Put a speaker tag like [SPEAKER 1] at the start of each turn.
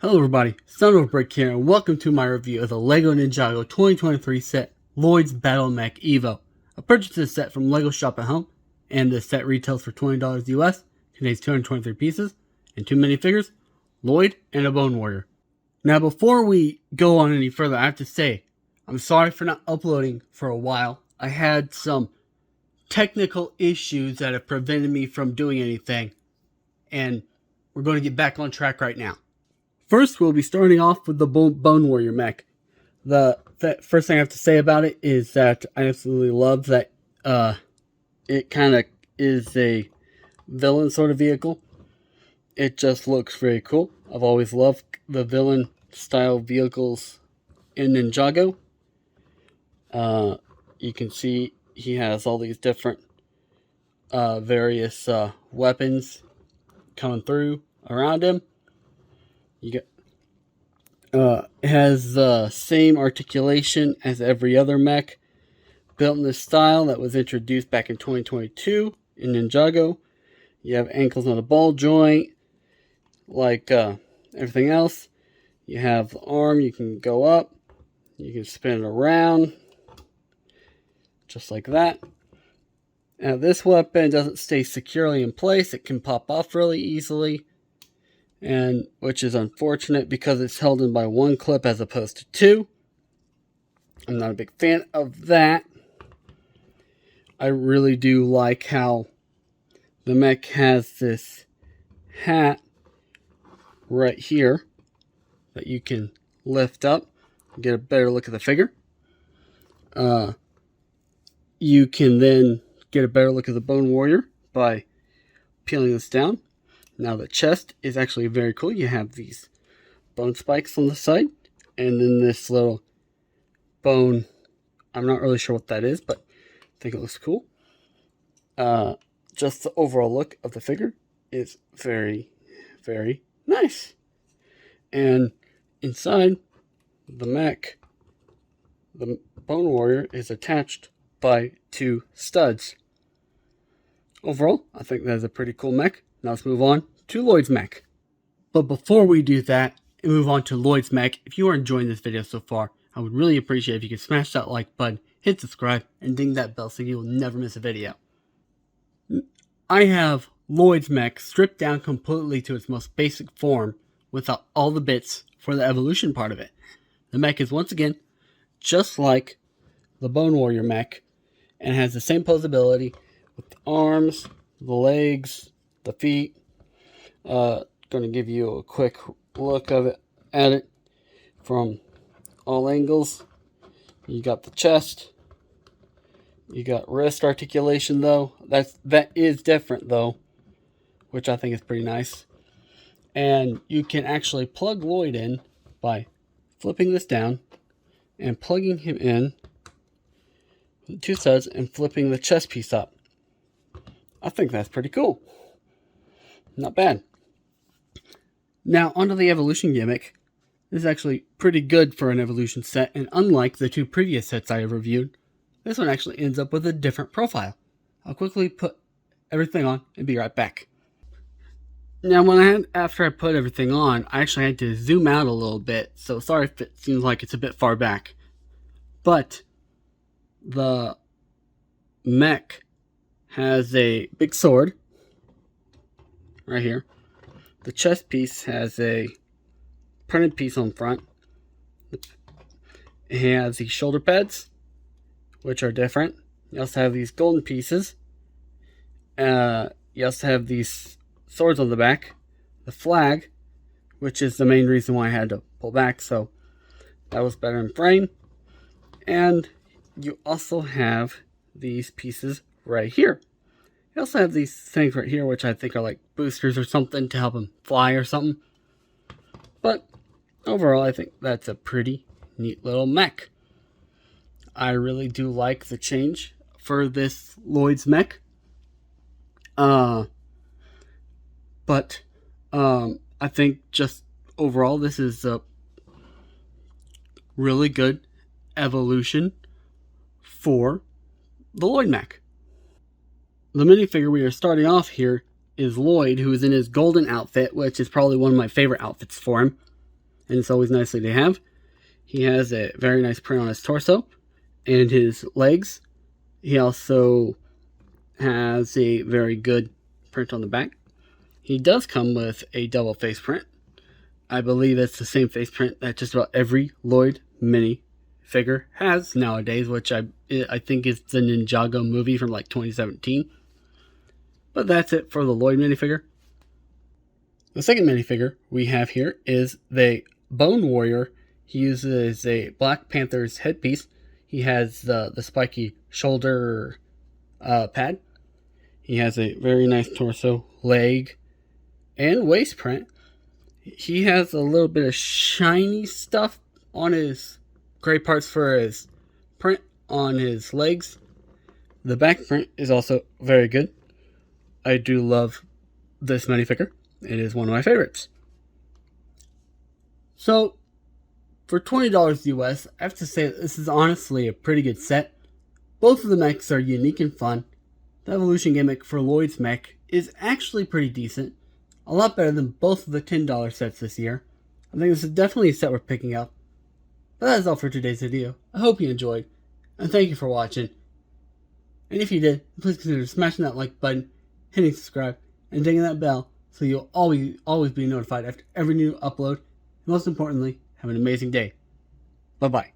[SPEAKER 1] Hello everybody, Son of a Brick here, and welcome to my review of the LEGO Ninjago 2023 set, Lloyd's Battle Mech Evo. I purchased this set from LEGO Shop at Home, and this set retails for $20 US, contains 223 pieces, and 2 minifigures, Lloyd and a Bone Warrior. Now before we go on any further, I have to say, I'm sorry for not uploading for a while. I had some technical issues that have prevented me from doing anything, and we're going to get back on track right now. First, we'll be starting off with the Bone Warrior mech. The first thing I have to say about it is that I absolutely love that it kind of is a villain sort of vehicle. It just looks very cool. I've always loved the villain style vehicles in Ninjago. You can see he has all these different various weapons coming through around him. You get it has the same articulation as every other mech, built in this style that was introduced back in 2022 in Ninjago. You have ankles on a ball joint, like everything else. You have the arm, you can go up, you can spin it around, just like that. Now this weapon doesn't stay securely in place, it can pop off really easily. And which is unfortunate because it's held in by one clip as opposed to two. I'm not a big fan of that. I really do like how the mech has this hat right here that you can lift up and get a better look at the figure. You can then get a better look at the Bone Warrior by peeling this down. Now the chest is actually very cool. You have these bone spikes on the side, and then this little bone, I'm not really sure what that is, but I think it looks cool. Just the overall look of the figure is very, very nice. And inside the mech, the Bone Warrior is attached by 2 studs. Overall, I think that is a pretty cool mech. Now let's move on to Lloyd's mech. But before we do that and move on to Lloyd's mech, if you are enjoying this video so far, I would really appreciate if you could smash that like button, hit subscribe, and ding that bell so you will never miss a video. I have Lloyd's mech stripped down completely to its most basic form without all the bits for the evolution part of it. The mech is once again just like the Bone Warrior mech and has the same posability with the arms, the legs, the feet. Going to give you a quick look at it from all angles. You got the chest. You got wrist articulation though. That is different though, which I think is pretty nice. And you can actually plug Lloyd in by flipping this down and plugging him in with 2 studs and flipping the chest piece up. I think that's pretty cool. Not bad. Now, onto the evolution gimmick. This is actually pretty good for an evolution set, and unlike the 2 previous sets I have reviewed, this one actually ends up with a different profile. I'll quickly put everything on and be right back. Now, after I put everything on, I actually had to zoom out a little bit, so sorry if it seems like it's a bit far back. But the mech has a big sword right here. The chest piece has a printed piece on front. It has these shoulder pads, which are different. You also have these golden pieces. You also have these swords on the back. The flag, which is the main reason why I had to pull back, so that was better in frame. And you also have these pieces right here. You also have these things right here, which I think are like boosters or something to help him fly or something. But overall, I think that's a pretty neat little mech. I really do like the change for this Lloyd's mech. I think just overall, this is a really good evolution for the Lloyd mech. The minifigure we are starting off here is Lloyd, who is in his golden outfit, which is probably one of my favorite outfits for him. and it's always nicely to have. He has a very nice print on his torso and his legs. He also has a very good print on the back. He does come with a double face print. I believe it's the same face print that just about every Lloyd mini figure has nowadays, which I think is the Ninjago movie from like 2017. But that's it for the Lloyd minifigure. The second minifigure we have here is the Bone Warrior. He uses a Black Panther's headpiece. He has the spiky shoulder pad. He has a very nice torso, leg, and waist print. He has a little bit of shiny stuff on his gray parts for his print on his legs. The back print is also very good. I do love this minifigure. It is one of my favorites. So, for $20 US, I have to say that this is honestly a pretty good set. Both of the mechs are unique and fun. The evolution gimmick for Lloyd's mech is actually pretty decent. A lot better than both of the $10 sets this year. I think this is definitely a set worth picking up. But that is all for today's video. I hope you enjoyed, and thank you for watching. And if you did, please consider smashing that like button, hitting subscribe, and dinging that bell so you'll always be notified after every new upload. And most importantly, have an amazing day. Bye-bye.